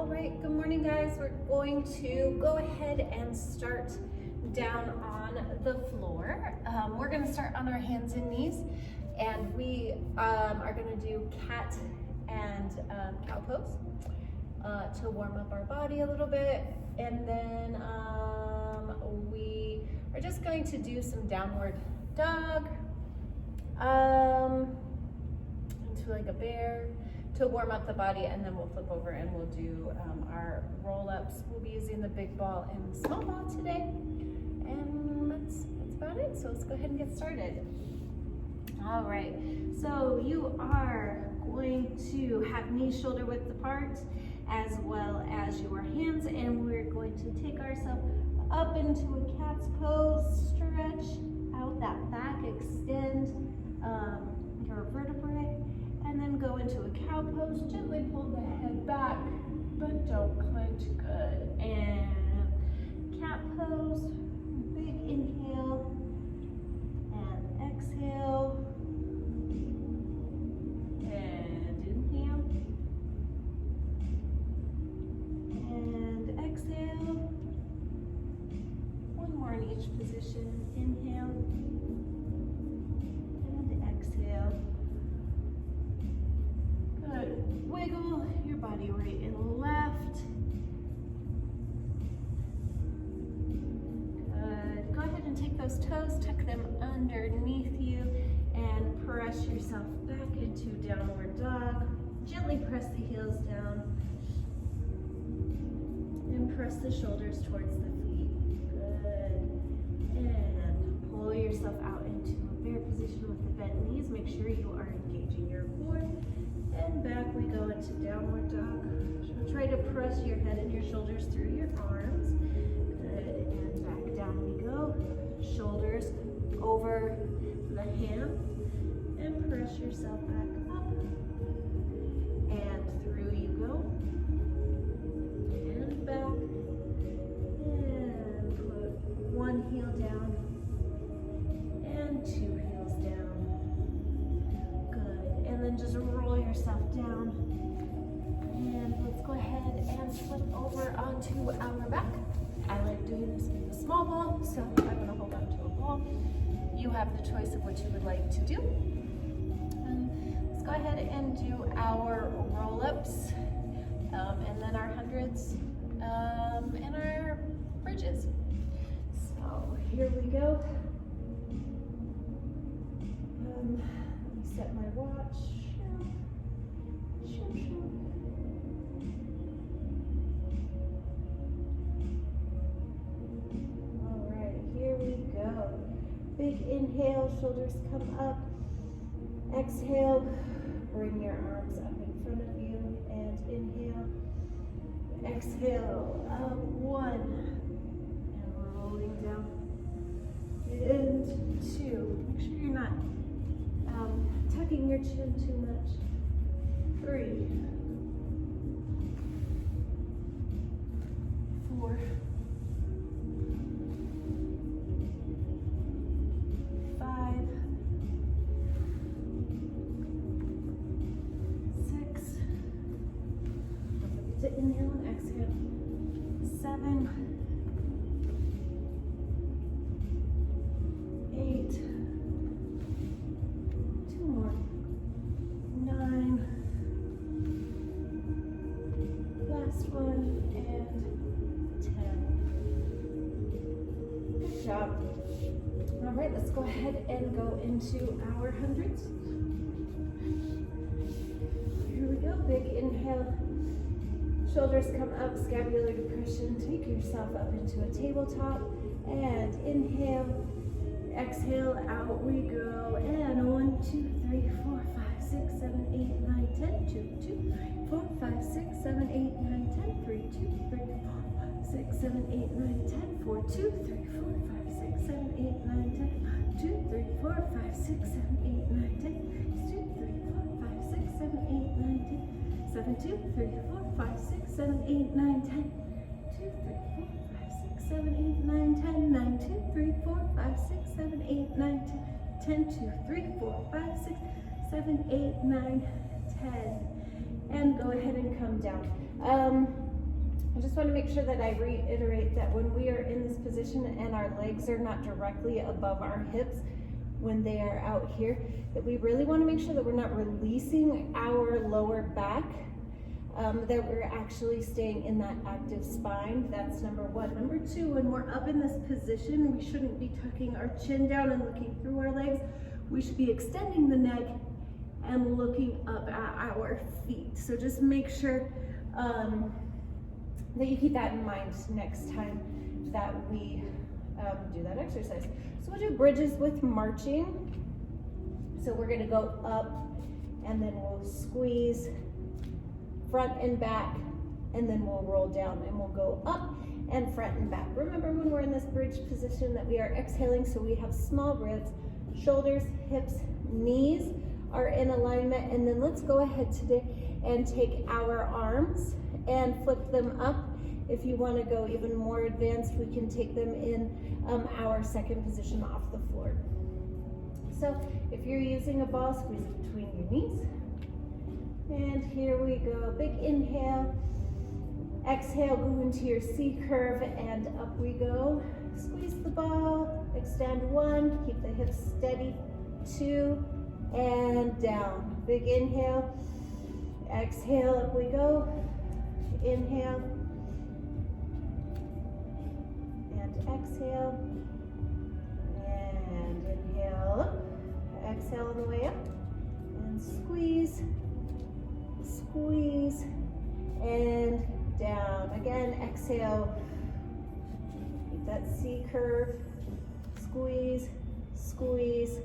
right, good morning guys. We're going to go ahead and start down on the floor. We're going to start on our hands and knees, and we are going to do cat and cow pose to warm up our body a little bit, and then we are just going to do some downward dog into like a bear to warm up the body, and then we'll flip over and we'll do our roll-ups. We'll be using the big ball and the small ball today, and that's about it. So let's go ahead and get started. All right, so you are going to have knees shoulder width apart as well as your hands, and we're going to take ourselves up into a cat's pose, stretch out that back, extend your vertebrae, and then go into a cow pose. Gently pull the head back, but don't clench. Good. And cat pose. Big inhale and exhale. And inhale. And exhale. One more in each position. Inhale. And exhale. Good. Wiggle your body right and left. Good. Go ahead and take those toes, tuck them underneath you, and press yourself back into downward dog. Gently press the heels down and press the shoulders towards the feet. Good. And pull yourself out into a bear position with the bent knees. Make sure you are engaging your core. And back we go into downward dog. So try to press your head and your shoulders through your arms. Good. And back down we go. Shoulders over the hands. And press yourself back up. And through you go. And back. And put one heel down. And two heels down. Good. And then just roll yourself down. And let's go ahead and flip over onto our back. I like doing this with a small ball, so I'm going to hold onto a ball. You have the choice of what you would like to do. Let's go ahead and do our roll-ups, and then our hundreds, and our bridges. So here we go. Let me set my watch. All right, here we go. Big inhale, shoulders come up. Exhale, bring your arms up in front of you, and inhale. Exhale, up, one, and we're rolling down. And two. Make sure you're not tucking your chin too much. 3, 4, 5, 6. Don't forget to inhale and exhale. 7, 8. 2 more. 9. Last one, and 10. Good job. All right, let's go ahead and go into our hundreds. Here we go. Big inhale. Shoulders come up, scapular depression. Take yourself up into a tabletop, and inhale. Exhale, out we go. And 1, 2, 3, 4, 5, 6, 7, 8, 9, 10. 2, 2, 3, 4, 5, 6, 7, 8, 9, 10. 3, 2, 3, 4, 5, 6, 7, 8, 9, 10. 4, 2, 3, 4, 5, 6, 7, 8, 9, 10. 2, 3, 4, 5, 6, 7, 8, 9, 10. 2, 3, 4, 5, 6, 7, 8, 9, 10. 7, 2, 3, 4, 5, 6, 7, 8, 9, 10. 2, 3, 4, 5, 6, 7, 8, 9, 10. 9, 2, 3, 4, 5, 6, 7, 8, 9, 10. 10, 2, 3, 4, 5, 6, 7, 8, 9, 10. And go ahead and come down. I just want to make sure that I reiterate that when we are in this position and our legs are not directly above our hips, when they are out here, that we really want to make sure that we're not releasing our lower back, that we're actually staying in that active spine. That's number one. Number two, when we're up in this position, we shouldn't be tucking our chin down and looking through our legs. We should be extending the neck and looking up at our feet. So just make sure that you keep that in mind next time that we do that exercise. So we'll do bridges with marching. So we're gonna go up and then we'll squeeze front and back, and then we'll roll down and we'll go up and front and back. Remember when we're in this bridge position that we are exhaling, so we have small ribs, shoulders, hips, knees are in alignment. And then let's go ahead today and take our arms and flip them up. If you want to go even more advanced, we can take them in our second position off the floor. So if you're using a ball, squeeze it between your knees. And here we go, big inhale. Exhale, go into your C curve and up we go. Squeeze the ball, extend one, keep the hips steady, two, and down. Big inhale, exhale, up we go. Inhale, and exhale, and inhale up, exhale on the way up, and squeeze, squeeze, and down. Again, exhale, keep that C curve, squeeze, squeeze,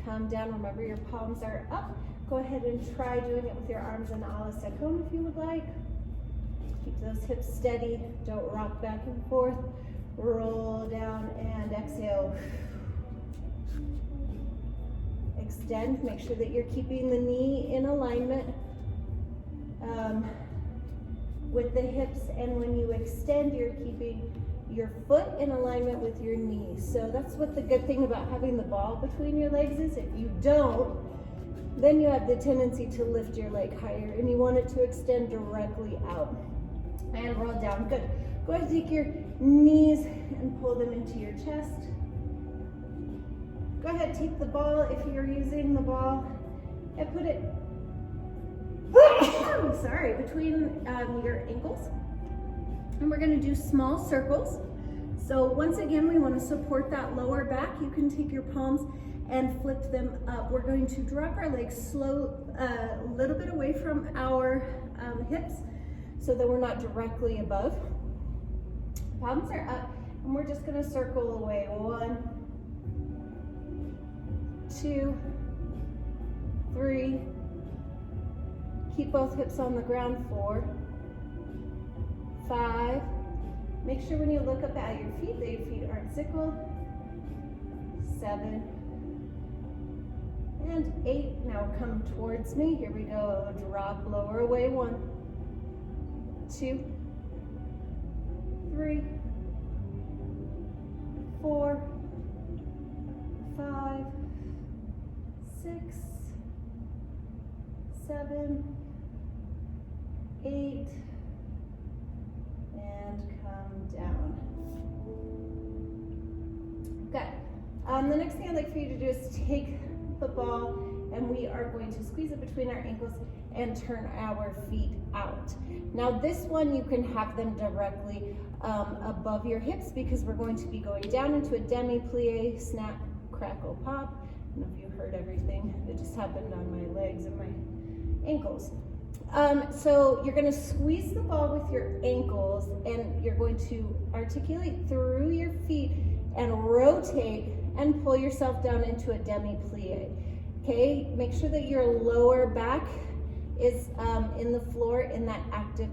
come down. Remember your palms are up. Go ahead and try doing it with your arms in ala second if you would like. Keep those hips steady, don't rock back and forth. Roll down and exhale. Extend, make sure that you're keeping the knee in alignment with the hips, and when you extend, you're keeping your foot in alignment with your knees. So that's what the good thing about having the ball between your legs is. If you don't, then you have the tendency to lift your leg higher, and you want it to extend directly out. And roll down, good. Go ahead and take your knees and pull them into your chest. Go ahead, take the ball, if you're using the ball, and put it between your ankles. And we're gonna do small circles. So once again, we wanna support that lower back. You can take your palms and flip them up. We're going to drop our legs slow, a little bit away from our hips so that we're not directly above. Palms are up, and we're just gonna circle away. 1, 2, 3. Keep both hips on the ground. 4, 5. Make sure when you look up at your feet that your feet aren't sickled. 7 and 8. Now come towards me. Here we go. Drop, lower away. 1, 2, 3, 4, 5, 6, 7, 8, and come down. Good. The next thing I'd like for you to do is take the ball, and we are going to squeeze it between our ankles and turn our feet out. Now this one, you can have them directly above your hips because we're going to be going down into a demi-plie, snap, crackle, pop. I don't know if you heard everything. It just happened on my legs and my ankles. So you're gonna squeeze the ball with your ankles, and you're going to articulate through your feet and rotate and pull yourself down into a demi-plie. Okay, make sure that your lower back is in the floor in that active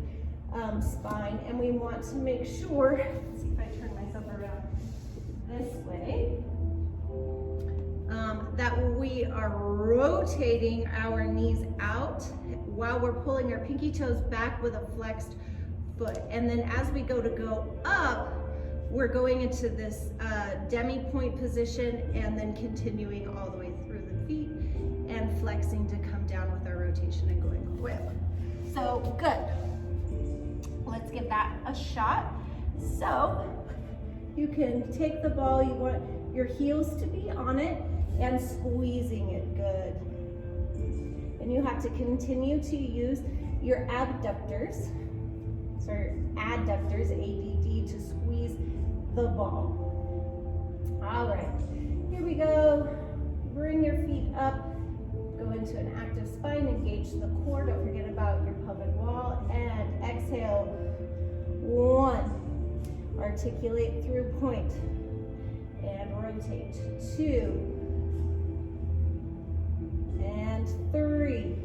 spine, and we want to make sure, let's see if I turn myself around this way, that we are rotating our knees out while we're pulling our pinky toes back with a flexed foot. And then as we go up, we're going into this demi-point position and then continuing all the way through the feet and flexing to come down with our rotation and going quick. So good. Let's give that a shot. So you can take the ball, you want your heels to be on it and squeezing it, good. And you have to continue to use your adductors, ADD, to squeeze the ball. All right, here we go. Bring your feet up, go into an active spine, engage the core, don't forget about your pelvic wall, and exhale. 1, articulate through point, and rotate. 2, and 3,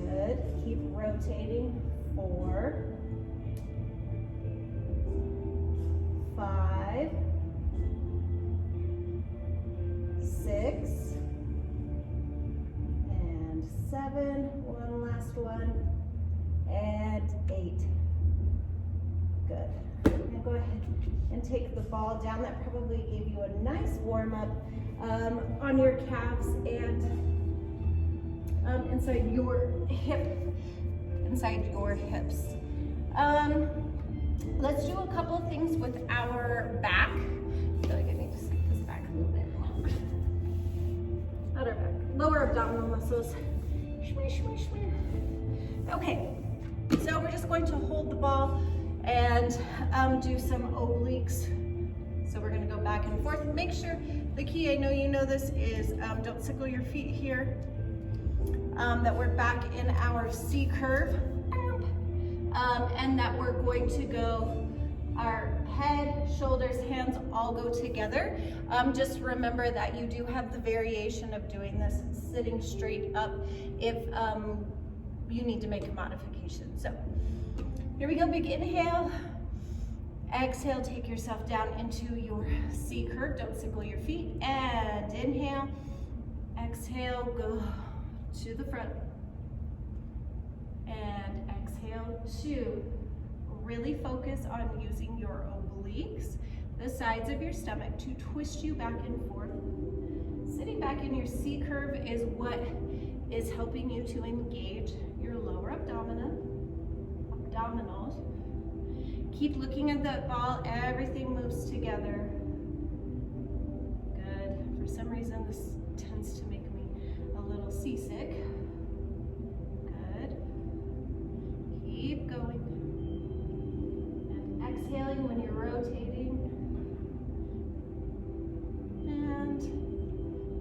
good, keep rotating. 4, 5, 6, and 7, one last one, and 8. Good. Now go ahead and take the ball down. That probably gave you a nice warm up on your calves and inside your hips. Let's do a couple things with our back. I feel like I need to stick this back a little bit. Not our back, lower abdominal muscles. Okay, so we're just going to hold the ball and do some obliques. So we're gonna go back and forth. Make sure, the key, I know you know this, is don't sickle your feet here. That we're back in our C curve. And that we're going to go, our head, shoulders, hands all go together. Just remember that you do have the variation of doing this sitting straight up if you need to make a modification. So here we go, big inhale. Exhale, take yourself down into your C curve. Don't sickle your feet. And inhale, exhale, go to the front. And exhale, 2. Really focus on using your obliques, the sides of your stomach, to twist you back and forth. Sitting back in your C curve is what is helping you to engage your lower abdominals. Keep looking at the ball, everything moves together. Good. For some reason, this tends to make me a little seasick. Good. Keep going. And exhaling when you're rotating. And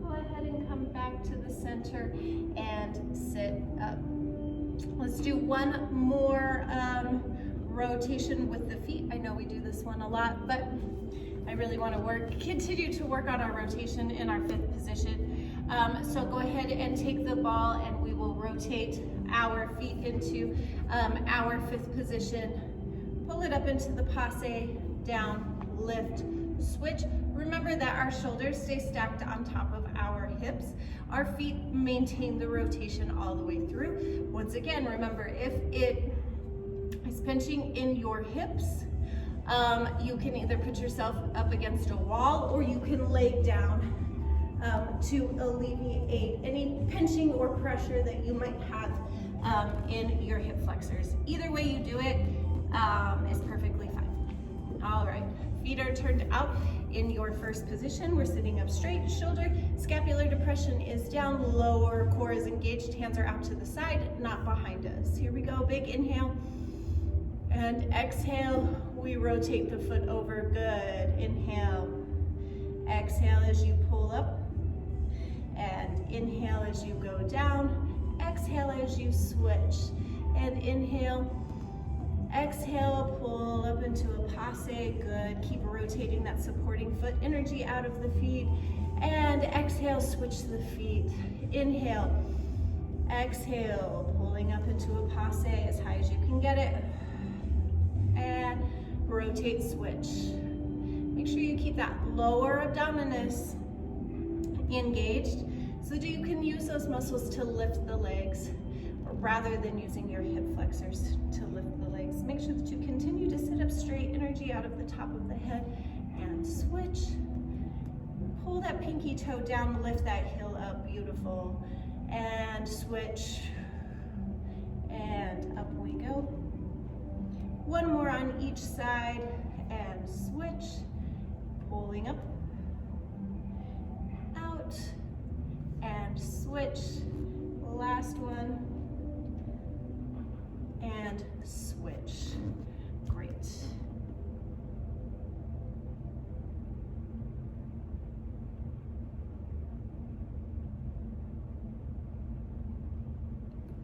go ahead and come back to the center and sit up. Let's do one more rotation with the feet. I know we do this one a lot, but I really want to continue to work on our rotation in our 5th position. So go ahead and take the ball and we will rotate our feet into our 5th position. Pull it up into the passe, down, lift, switch. Remember that our shoulders stay stacked on top of our hips. Our feet maintain the rotation all the way through. Once again, remember, if it is pinching in your hips, you can either put yourself up against a wall or you can lay down to alleviate any pinching or pressure that you might have in your hip flexors. Either way you do it is perfectly fine. All right, feet are turned out in your 1st position. We're sitting up straight, shoulder, scapular depression is down, lower core is engaged, hands are out to the side, not behind us. Here we go, big inhale. And exhale, we rotate the foot over, good. Inhale, exhale as you pull up, and inhale as you go down, exhale as you switch, and inhale, exhale, pull up into a passe, good. Keep rotating that supporting foot energy out of the feet, and exhale, switch the feet. Inhale, exhale, pulling up into a passe as high as you can get it. And rotate, switch. Make sure you keep that lower abdominis engaged so that you can use those muscles to lift the legs rather than using your hip flexors to lift the legs. Make sure that you continue to sit up straight, energy out of the top of the head, and switch. Pull that pinky toe down, lift that heel up, beautiful. And switch, and up we go. one more on each side and switch, pulling up, out, and switch. Last one, and switch. Great.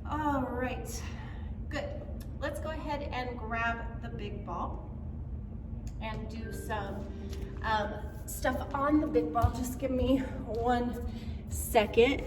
All right, good. Let's go ahead and grab the big ball and do some stuff on the big ball. Just give me 1 second.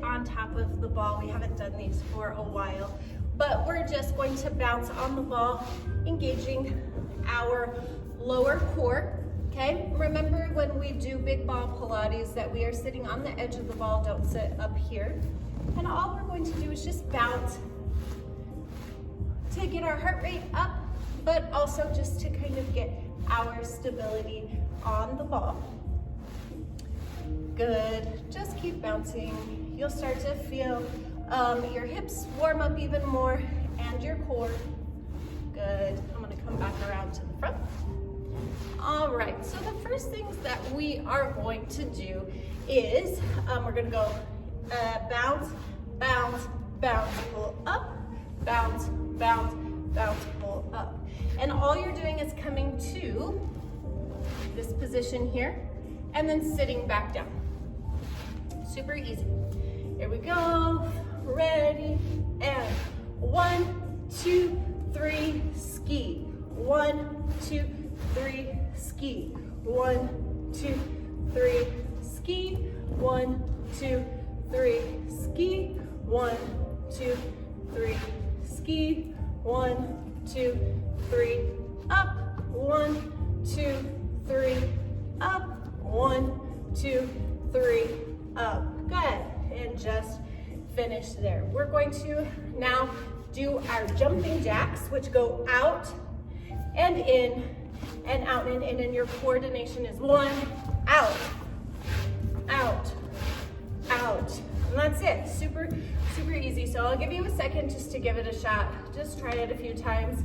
On top of the ball. We haven't done these for a while, but we're just going to bounce on the ball, engaging our lower core, okay? Remember when we do big ball Pilates that we are sitting on the edge of the ball, don't sit up here. And all we're going to do is just bounce to get our heart rate up, but also just to kind of get our stability on the ball. Good, just keep bouncing. You'll start to feel your hips warm up even more and your core. Good, I'm gonna come back around to the front. All right, so the first things that we are going to do is we're gonna go bounce, bounce, bounce, pull up, bounce, bounce, bounce, pull up. And all you're doing is coming to this position here and then sitting back down. Super easy. Here we go, ready, and 1, 2, 3, ski. 1, 2, 3, ski. 1, 2, 3, ski. 1, 2, 3, ski. 1, 2, 3, ski. 1, 2, 3, up. 1, 2, 3, up. 1, 2, 3, up. Good. And just finish there. We're going to now do our jumping jacks, which go out and in and out and in, and your coordination is 1, out, out, out. And that's it. Super, super easy. So I'll give you a second just to give it a shot. Just try it a few times.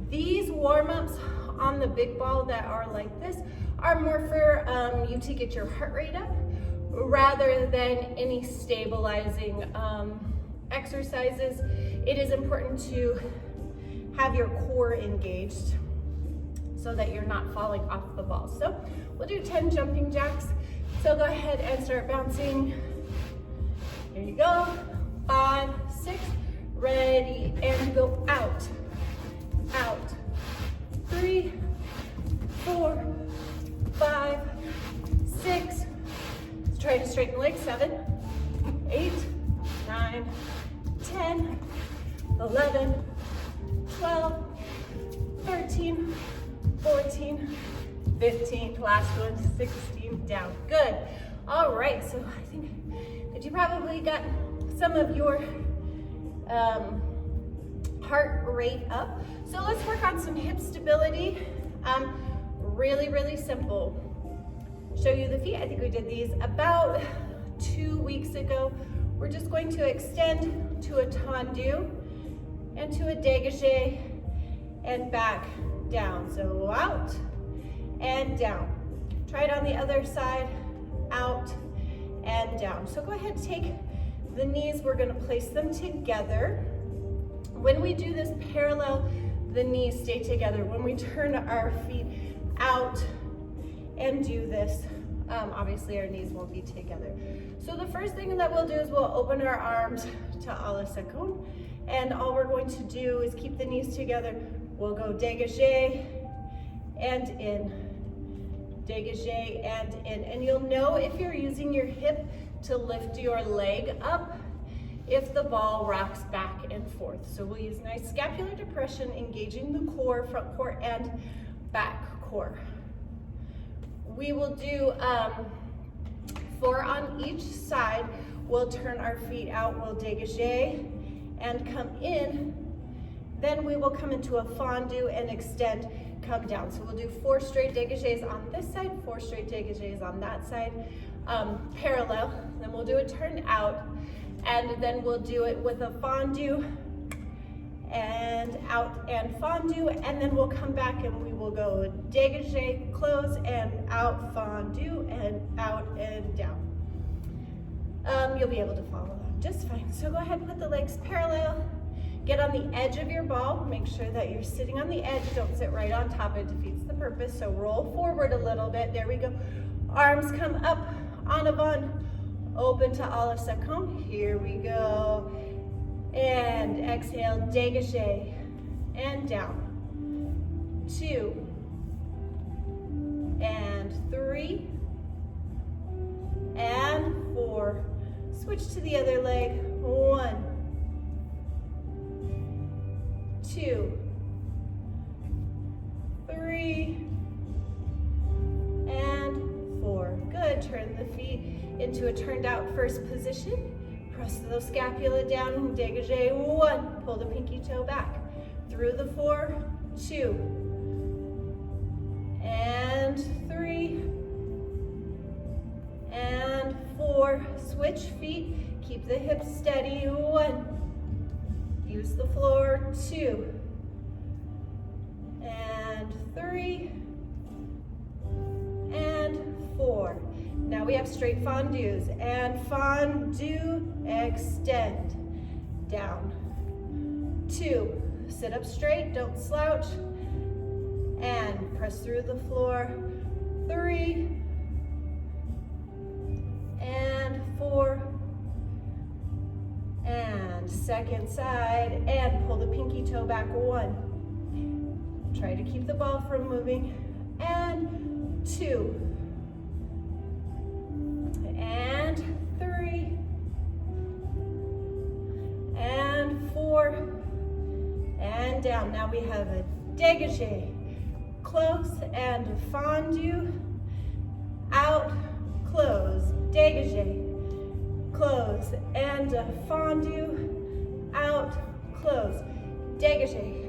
These warm-ups on the big ball that are like this are more for you to get your heart rate up, rather than any stabilizing exercises. It is important to have your core engaged so that you're not falling off the ball. So we'll do 10 jumping jacks. So go ahead and start bouncing. Here you go. 5, 6, ready, and go out, out. 3, 4, 5, 6. Try to straighten the legs. 7, 8, 9, 10, 11, 12, 13, 14, 15, last one, 16, down. Good. All right, so I think that you probably got some of your heart rate up. So let's work on some hip stability. Really, really simple. Show you the feet. I think we did these about 2 weeks ago. We're just going to extend to a tendu and to a dégagé and back down. So out and down. Try it on the other side, out and down. So go ahead, take the knees, we're gonna place them together. When we do this parallel, the knees stay together. When we turn our feet out and do this, obviously our knees won't be together. So the first thing that we'll do is we'll open our arms to ala secound, and all we're going to do is keep the knees together. We'll go dégagé and in, dégagé and in. And you'll know if you're using your hip to lift your leg up if the ball rocks back and forth. So we'll use nice scapular depression, engaging the core, front core and back core. We will do 4 on each side. We'll turn our feet out, we'll dégagé and come in. Then we will come into a fondue and extend, come down. So we'll do 4 straight dégagés on this side, 4 straight dégagés on that side, parallel. Then we'll do a turn out, and then we'll do it with a fondue and out and fondue, and then we'll come back and we will go dégagé, close and out, fondue and out and down. You'll be able to follow along just fine. So go ahead, put the legs parallel, get on the edge of your ball, make sure that you're sitting on the edge, don't sit right on top, it defeats the purpose. So roll forward a little bit, there we go. Arms come up, en avant, open to à la seconde, here we go. And exhale, dégagé, and down. 2, and 3, and 4. Switch to the other leg. 1, 2, 3, and 4. Good. Turn the feet into a turned out first position. Press the scapula down, dégagé, 1. Pull the pinky toe back. Through the 4, 2, and 3, and 4. Switch feet, keep the hips steady, 1. Use the floor, 2, and 3, and 4. Now we have straight fondues, and fondue, extend, down. 2, sit up straight, don't slouch, and press through the floor. 3, and 4, and second side, and pull the pinky toe back, 1. Try to keep the ball from moving, and 2, and 3, and 4, and down. Now we have a dégagé, close and fondue, out, close, dégagé, close and fondue, out, close, dégagé,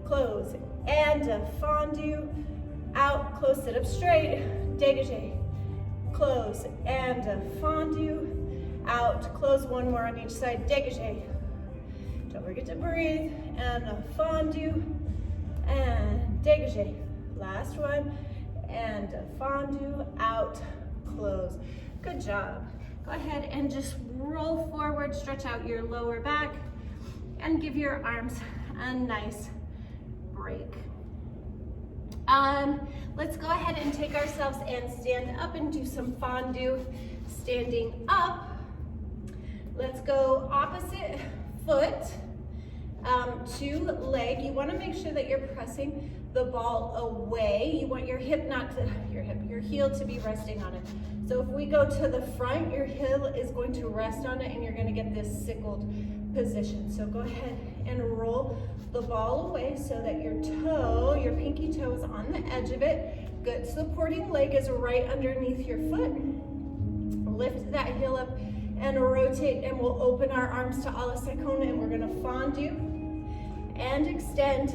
close and fondue, out, close, sit up straight, dégagé, close and fondue, out, close, 1 more on each side, dégagé. Don't forget to breathe, and fondue, and dégagé. Last one, and fondue, out, close. Good job. Go ahead and just roll forward, stretch out your lower back, and give your arms a nice break. Let's go ahead and take ourselves and stand up and do some fondue. Standing up, let's go opposite foot to leg. You want to make sure that you're pressing the ball away. You want your hip not to, your heel to be resting on it. So if we go to the front, your heel is going to rest on it and you're going to get this sickled position. So go ahead and roll the ball away so that your toe, your pinky toe is on the edge of it. Good supporting leg is right underneath your foot. Lift that heel up and rotate, and we'll open our arms to à la seconde, and we're gonna fondue and extend,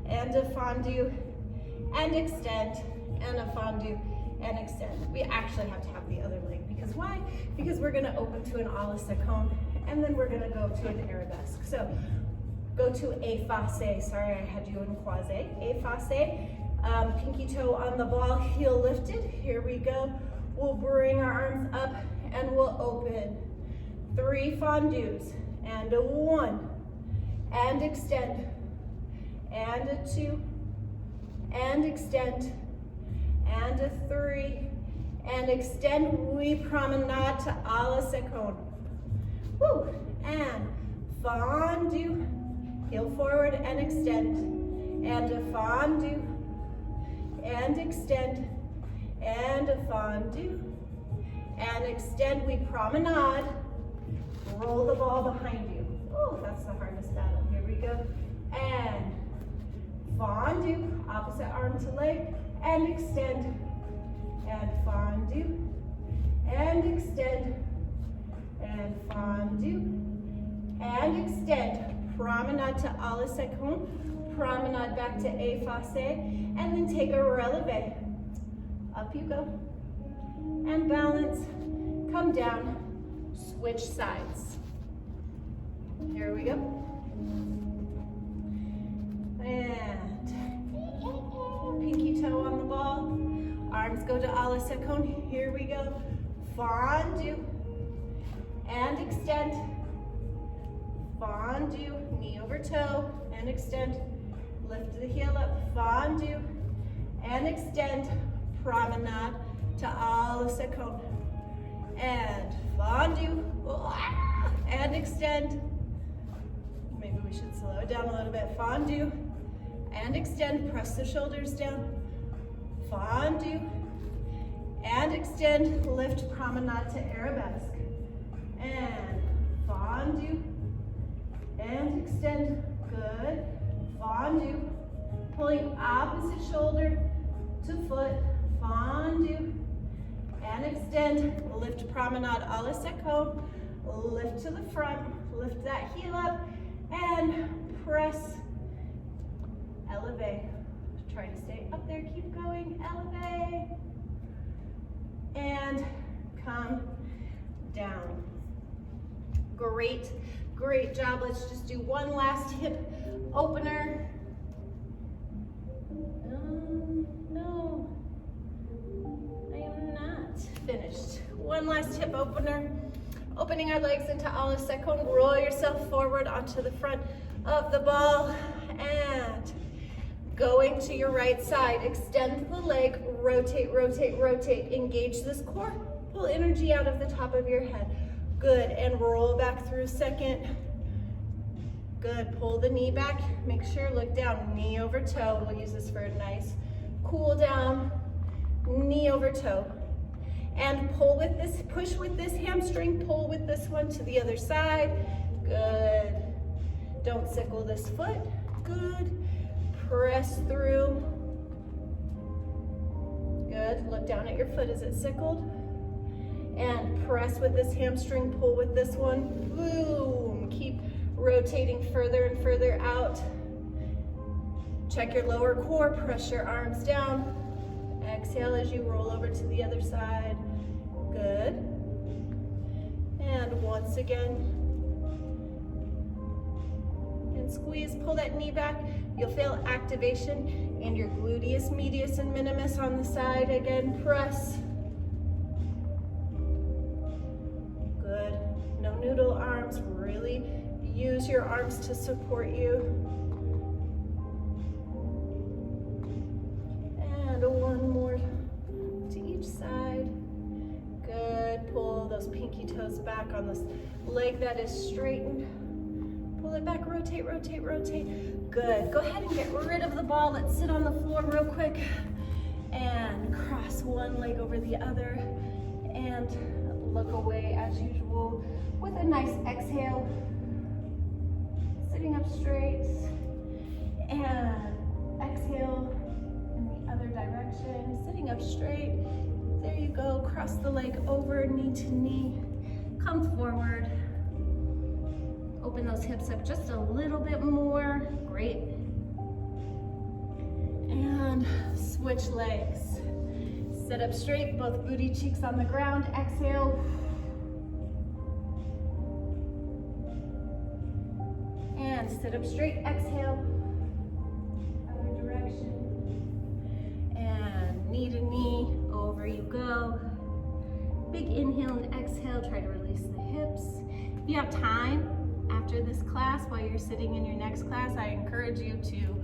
and a fondue and extend, and a fondue and extend. We actually have to have the other leg, because why? Because we're gonna open to an à la seconde, and then we're gonna go to an arabesque. So go to effacé. Sorry, I had you in croisé. Effacé. Pinky toe on the ball, heel lifted. Here we go. We'll bring our arms up and we'll open. 3 fondues, and a 1, and extend, and a 2, and extend, and a 3, and extend. We promenade to à la seconde. Woo! And fondue, heel forward and extend, and a fondue, and extend, and a fondue, and extend. We promenade, roll the ball behind you. Oh, that's fondue, opposite arm to leg, and extend, and fondue, and extend, and fondue, and extend. Promenade to à la seconde, promenade back to effacé, and then take a relevé. Up you go, and balance, come down, switch sides. Here we go. And pinky toe on the ball, arms go to à la seconde. Here we go, fondue, and extend, fondue, knee over toe, and extend, lift the heel up, fondue, and extend, promenade to à la seconde, and fondue, and extend. Maybe we should slow it down a little bit, fondue, and extend, press the shoulders down, fondue, and extend, lift, promenade to arabesque, and fondue, and extend, good, fondue, pulling opposite shoulder to foot, fondue, and extend, lift, promenade à la seconde, lift to the front, lift that heel up, and press, elevate. Try to stay up there, keep going, elevate, and come down. Great, great job. Let's just do one last hip opener. No, I am not finished. One last hip opener. Opening our legs into à la seconde, roll yourself forward onto the front of the ball, and going to your right side, extend the leg, rotate, rotate, rotate, engage this core, pull energy out of the top of your head. Good, and roll back through second. Good, pull the knee back, make sure, look down, knee over toe. We'll use this for a nice cool down, knee over toe. And pull with this, push with this hamstring, pull with this one to the other side. Good. Don't sickle this foot. Good. Press through. Good. Look down at your foot. Is it sickled? And press with this hamstring, pull with this one. Boom. Keep rotating further and further out. Check your lower core, press your arms down. Exhale as you roll over to the other side. Good. And once again. And squeeze, pull that knee back. You'll feel activation in your gluteus medius and minimus on the side. Again, press. Good. No noodle arms. Really use your arms to support you. And one more to each side. Good. Pull those pinky toes back on this leg that is straightened. Pull it back, rotate, rotate, rotate. Good. Go ahead and get rid of the ball. Let's sit on the floor real quick. And cross one leg over the other. And look away as usual with a nice exhale. Sitting up straight. And exhale in the other direction. Sitting up straight. There you go. Cross the leg over, knee to knee. Come forward. Open those hips up just a little bit more. Great. And switch legs. Sit up straight, both booty cheeks on the ground. Exhale. And sit up straight. Exhale. Other direction. And knee to knee. Over you go. Big inhale and exhale. Try to release the hips. If you have time after this class, while you're sitting in your next class, I encourage you to